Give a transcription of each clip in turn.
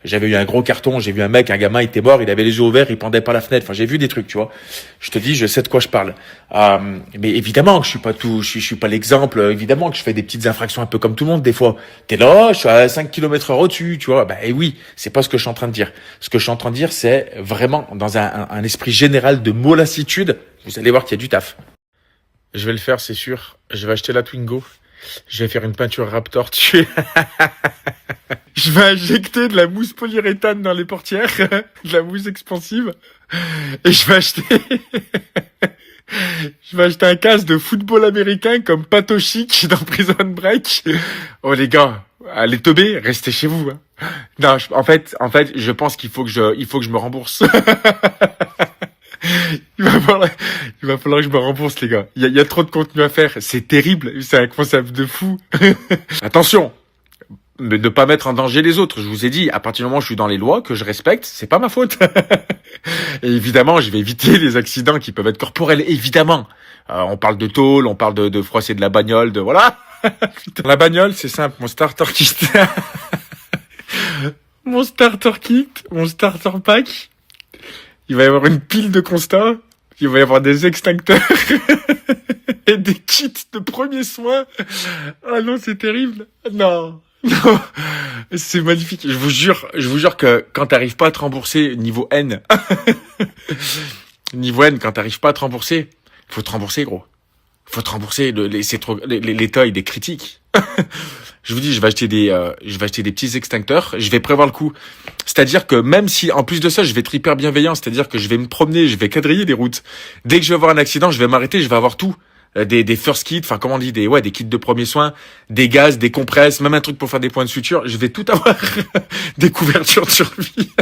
J'avais eu un gros carton, j'ai vu un gamin, il était mort, il avait les yeux ouverts, il pendait par la fenêtre. Enfin, j'ai vu des trucs, tu vois. Je te dis, je sais de quoi je parle. Mais évidemment que je suis pas tout, je suis pas l'exemple. Évidemment que je fais des petites infractions un peu comme tout le monde des fois. T'es là, je suis à 5 km/h au-dessus, tu vois. Et oui, c'est pas ce que je suis en train de dire. Ce que je suis en train de dire, c'est vraiment dans un esprit général de mollassitude. Vous allez voir qu'il y a du taf. Je vais le faire, c'est sûr. Je vais acheter la Twingo. Je vais faire une peinture Raptor dessus. Je vais injecter de la mousse polyuréthane dans les portières, de la mousse expansive, et je vais acheter un casque de football américain comme Pato Chic dans Prison Break. Oh les gars, allez teubés, restez chez vous. Hein. Non, en fait, je pense qu'il faut que je me rembourse. Il va falloir que je me rembourse, les gars. Il y a trop de contenu à faire. C'est terrible. C'est un concept de fou. Attention. Ne pas mettre en danger les autres. Je vous ai dit, à partir du moment où je suis dans les lois, que je respecte, c'est pas ma faute. Et évidemment, je vais éviter les accidents qui peuvent être corporels. Évidemment. On parle de tôle, on parle de froisser de la bagnole, de voilà. Putain. La bagnole, c'est simple. Mon starter kit. Mon starter kit, mon starter pack. Il va y avoir une pile de constats. Il va y avoir des extincteurs. Et des kits de premiers soins. Ah non, c'est terrible. Non. Non, c'est magnifique. Je vous jure que quand t'arrives pas à te rembourser niveau N, quand t'arrives pas à te rembourser, faut te rembourser, gros. Faut te rembourser. L'État, il est critique. Je vous dis, je vais acheter des petits extincteurs. Je vais prévoir le coup. C'est-à-dire que même si, en plus de ça, je vais être hyper bienveillant, c'est-à-dire que je vais me promener, je vais quadriller les routes. Dès que je vais avoir un accident, je vais m'arrêter, je vais avoir tout. Des first kits, enfin comment on dit, des kits de premiers soins, des gaz, des compresses, même un truc pour faire des points de suture. Je vais tout avoir. Des couvertures de survie.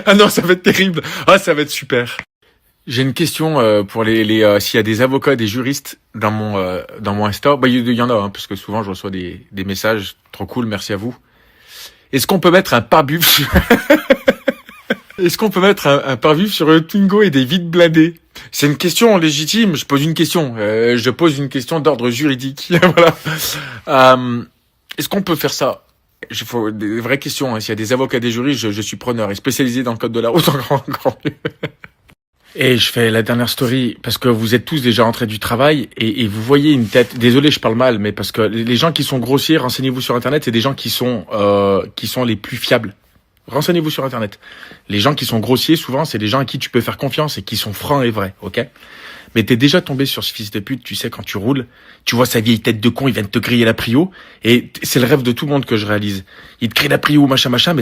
Ah non, ça va être terrible. Ah, ça va être super. J'ai une question pour s'il y a des avocats, des juristes dans mon Insta. Il y en a, hein, parce que souvent je reçois des messages. Trop cool, merci à vous. Est-ce qu'on peut mettre un pare-buf Est-ce qu'on peut mettre un pare-buf sur le Twingo et des vides blindés? C'est une question légitime. Je pose une question. Je pose une question d'ordre juridique. Voilà. Est-ce qu'on peut faire ça? Il faut des vraies questions. Hein. S'il y a des avocats, des juristes, je suis preneur et spécialisé dans le code de la route encore mieux. Et je fais la dernière story parce que vous êtes tous déjà rentrés du travail et vous voyez une tête. Désolé, je parle mal, mais parce que les gens qui sont grossiers, renseignez-vous sur Internet, c'est des gens qui sont les plus fiables. Renseignez-vous sur Internet. Les gens qui sont grossiers, souvent, c'est des gens à qui tu peux faire confiance et qui sont francs et vrais, ok? Mais t'es déjà tombé sur ce fils de pute, tu sais, quand tu roules, tu vois sa vieille tête de con, il vient de te griller la prio, et c'est le rêve de tout le monde que je réalise. Il te grille la prio, machin, mais tu sais,